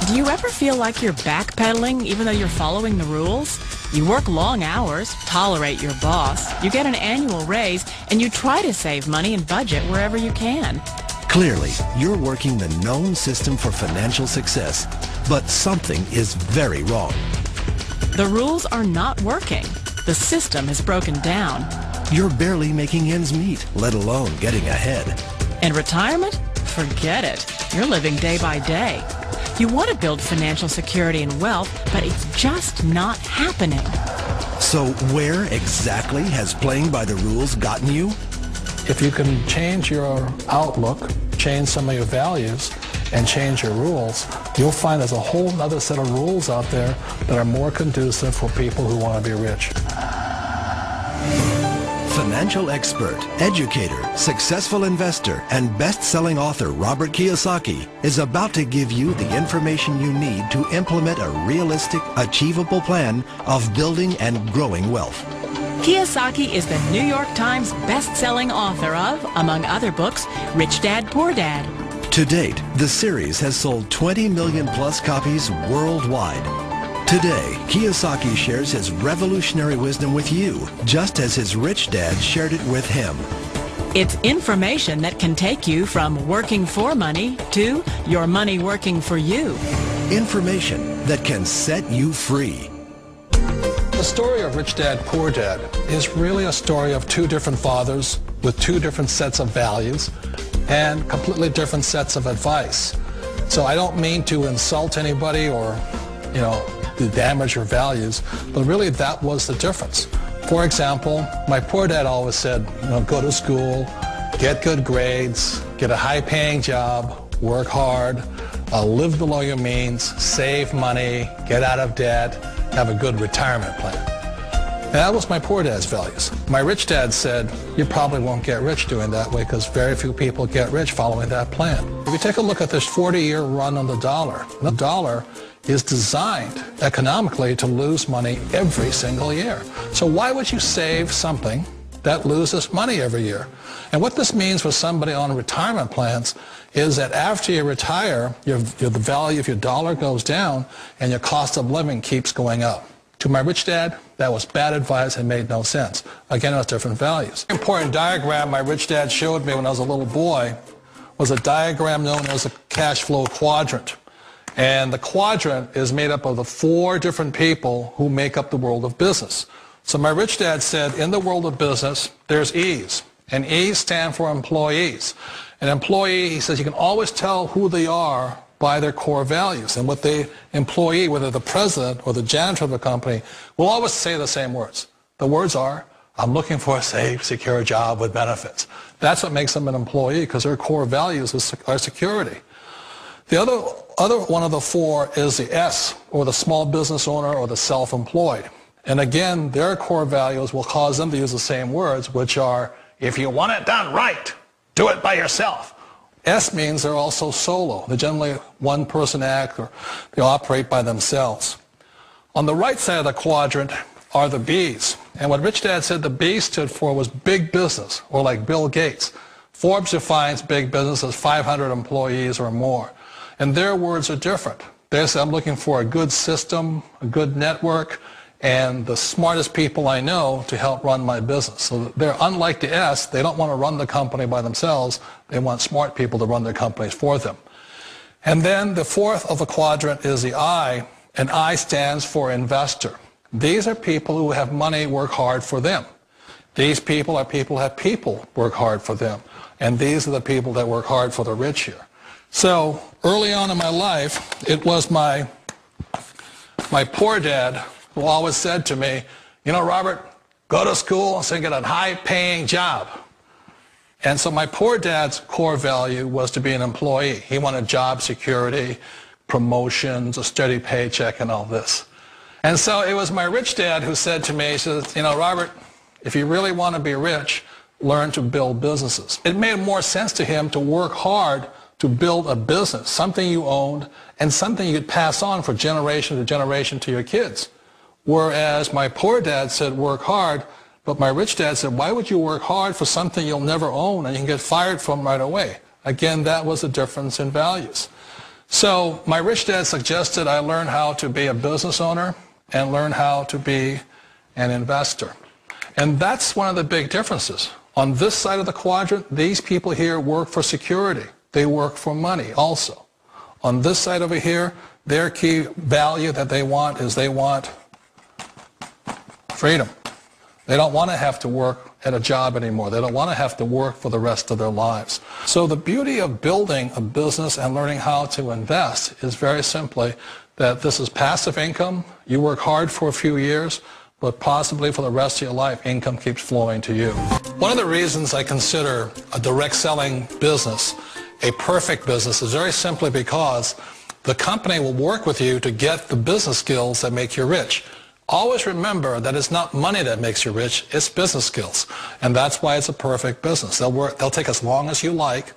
Do you ever feel like you're backpedaling even though you're following the rules? You work long hours, tolerate your boss, you get an annual raise, and you try to save money and budget wherever you can. Clearly, you're working the known system for financial success, but something is very wrong. The rules are not working. The system has broken down. You're barely making ends meet, let alone getting ahead. And retirement? Forget it. You're living day by day. You want to build financial security and wealth, but it's just not happening. So where exactly has playing by the rules gotten you? If you can change your outlook, change some of your values, and change your rules, you'll find there's a whole other set of rules out there that are more conducive for people who want to be rich. Financial expert, educator, successful investor, and best-selling author Robert Kiyosaki is about to give you the information you need to implement a realistic, achievable plan of building and growing wealth. Kiyosaki is the New York Times best-selling author of, among other books, Rich Dad, Poor Dad. To date, the series has sold 20 million plus copies worldwide. Today, Kiyosaki shares his revolutionary wisdom with you, just as his rich dad shared it with him. It's information that can take you from working for money to your money working for you. Information that can set you free. The story of Rich Dad, Poor Dad is really a story of two different fathers with two different sets of values and completely different sets of advice. So I don't mean to insult anybody or, to damage your values, but really that was the difference. For example, my poor dad always said, go to school, get good grades, get a high-paying job, work hard, live below your means, save money, get out of debt, have a good retirement plan. And that was my poor dad's values. My rich dad said, you probably won't get rich doing that way because very few people get rich following that plan. If you take a look at this 40-year run on the dollar is designed economically to lose money every single year. So why would you save something that loses money every year? And what this means for somebody on retirement plans is that after you retire, the value of your dollar goes down and your cost of living keeps going up. To my rich dad, that was bad advice and made no sense. Again, it was different values. An important diagram my rich dad showed me when I was a little boy was a diagram known as a cash flow quadrant. And the quadrant is made up of the four different people who make up the world of business. So my rich dad said, in the world of business, there's E's. And E's stand for employees. An employee, he says, you can always tell who they are by their core values. And what the employee, whether the president or the janitor of the company, will always say the same words. The words are, I'm looking for a safe, secure job with benefits. That's what makes them an employee, because their core values are security. The other one of the four is the S, or the small business owner or the self-employed. And again, their core values will cause them to use the same words, which are, if you want it done right, do it by yourself. S means they're also solo. They're generally one-person act, or they operate by themselves. On the right side of the quadrant are the B's. And what Rich Dad said the B stood for was big business, or like Bill Gates. Forbes defines big business as 500 employees or more. And their words are different. They say, I'm looking for a good system, a good network, and the smartest people I know to help run my business. So they're unlike the S. They don't want to run the company by themselves. They want smart people to run their companies for them. And then the fourth of the quadrant is the I, and I stands for investor. These are people who have money work hard for them. These people are people who have people work hard for them. And these are the people that work hard for the rich here. So early on in my life, it was my poor dad who always said to me, Robert, go to school and get a high-paying job. And so my poor dad's core value was to be an employee. He wanted job security, promotions, a steady paycheck, and all this. And so it was my rich dad who said to me, he says, Robert, if you really want to be rich, learn to build businesses. It made more sense to him to work hard to build a business, something you owned, and something you could pass on for generation to generation to your kids. Whereas my poor dad said work hard, but my rich dad said, why would you work hard for something you'll never own and you can get fired from right away? Again, that was a difference in values. So my rich dad suggested I learn how to be a business owner and learn how to be an investor. And that's one of the big differences. On this side of the quadrant, these people here work for security. They work for money also. On this side over here, their key value that they want is they want freedom. They don't want to have to work at a job anymore. They don't want to have to work for the rest of their lives. So the beauty of building a business and learning how to invest is very simply that this is passive income. You work hard for a few years, but possibly for the rest of your life, income keeps flowing to you. One of the reasons I consider a direct selling business a perfect business is very simply because the company will work with you to get the business skills that make you rich. Always remember that it's not money that makes you rich, it's business skills. And that's why it's a perfect business. They'll take as long as you like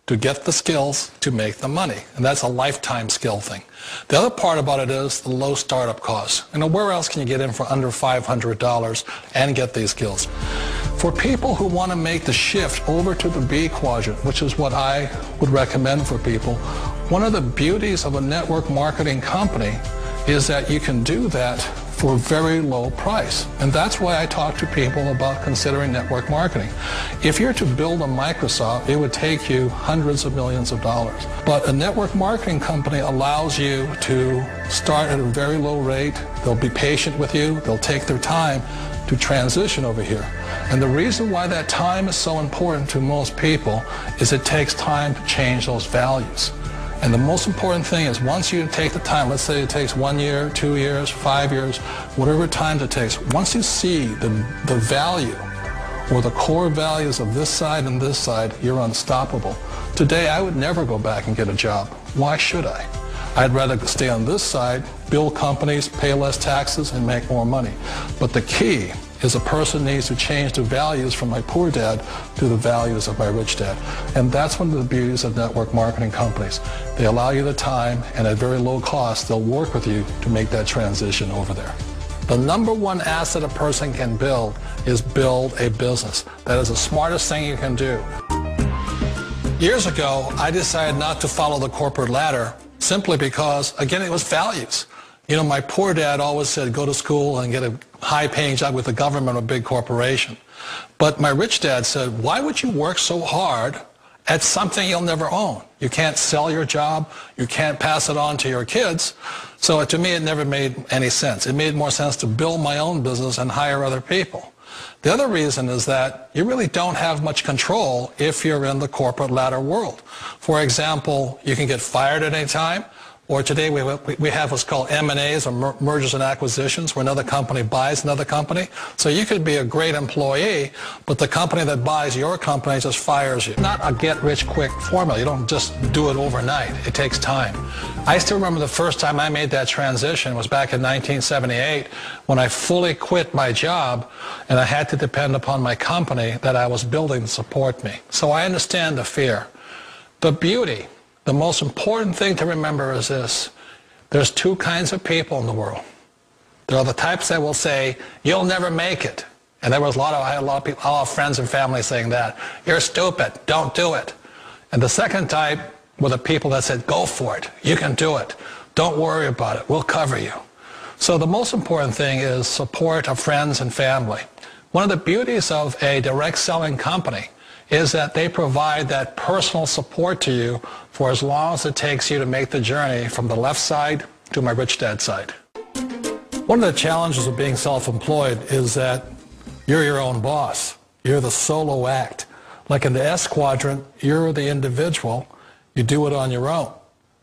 to get the skills to make the money. And that's a lifetime skill thing. The other part about it is the low startup costs. You know, where else can you get in for under $500 and get these skills? For people who want to make the shift over to the B quadrant, which is what I would recommend for people, one of the beauties of a network marketing company is that you can do that for a very low price. And that's why I talk to people about considering network marketing. If you're to build a Microsoft, it would take you hundreds of millions of dollars. But a network marketing company allows you to start at a very low rate. They'll be patient with you. They'll take their time to transition over here. And the reason why that time is so important to most people is it takes time to change those values. And the most important thing is once you take the time, let's say it takes 1 year, 2 years, 5 years, whatever time it takes, once you see the value or the core values of this side and this side, you're unstoppable. Today, I would never go back and get a job. Why should I? I'd rather stay on this side, build companies, pay less taxes, and make more money. But the key is a person needs to change the values from my poor dad to the values of my rich dad. And that's one of the beauties of network marketing companies. They allow you the time, and at very low cost, they'll work with you to make that transition over there. The number one asset a person can build is build a business. That is the smartest thing you can do. Years ago, I decided not to follow the corporate ladder simply because, again, it was values. You know, my poor dad always said, go to school and get a high-paying job with the government or a big corporation. But my rich dad said, why would you work so hard at something you'll never own? You can't sell your job. You can't pass it on to your kids. So to me, it never made any sense. It made more sense to build my own business and hire other people. The other reason is that you really don't have much control if you're in the corporate ladder world. For example, you can get fired at any time. Or today we have what's called M&As, or mergers and acquisitions, where another company buys another company. So you could be a great employee, but the company that buys your company just fires you. Not a get-rich-quick formula. You don't just do it overnight. It takes time. I still remember the first time I made that transition was back in 1978 when I fully quit my job and I had to depend upon my company that I was building to support me. So I understand the fear. The beauty. The most important thing to remember is this. There's two kinds of people in the world. There are the types that will say, you'll never make it. And I had a lot of people, all friends and family saying that. You're stupid. Don't do it. And the second type were the people that said, go for it. You can do it. Don't worry about it. We'll cover you. So the most important thing is support of friends and family. One of the beauties of a direct selling company is that they provide that personal support to you for as long as it takes you to make the journey from the left side to my rich dad side. One of the challenges of being self-employed is that you're your own boss. You're the solo act. Like in the S quadrant, you're the individual. You do it on your own.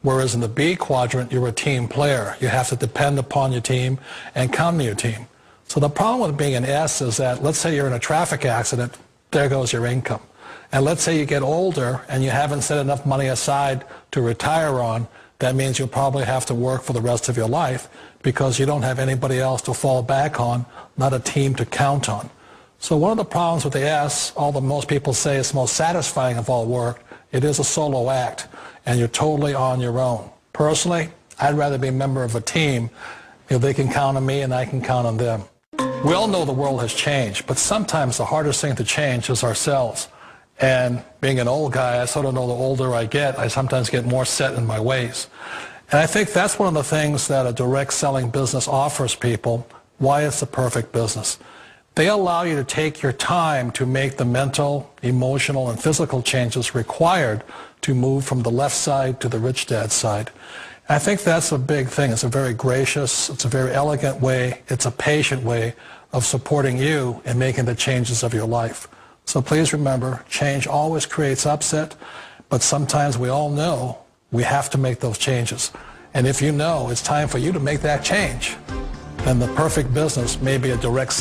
Whereas in the B quadrant, you're a team player. You have to depend upon your team and count on your team. So the problem with being an S is that, let's say you're in a traffic accident, there goes your income. And let's say you get older and you haven't set enough money aside to retire on, that means you'll probably have to work for the rest of your life because you don't have anybody else to fall back on, not a team to count on. So one of the problems with the S, although most people say it's most satisfying of all work, it is a solo act and you're totally on your own. Personally, I'd rather be a member of a team if they can count on me and I can count on them. We all know the world has changed, but sometimes the hardest thing to change is ourselves. And being an old guy, I sort of know the older I get, I sometimes get more set in my ways. And I think that's one of the things that a direct selling business offers people, why it's the perfect business. They allow you to take your time to make the mental, emotional, and physical changes required to move from the left side to the rich dad side. And I think that's a big thing. It's a very gracious, it's a very elegant way, it's a patient way of supporting you in making the changes of your life. So please remember, change always creates upset, but sometimes we all know we have to make those changes. And if you know it's time for you to make that change, then the perfect business may be a direct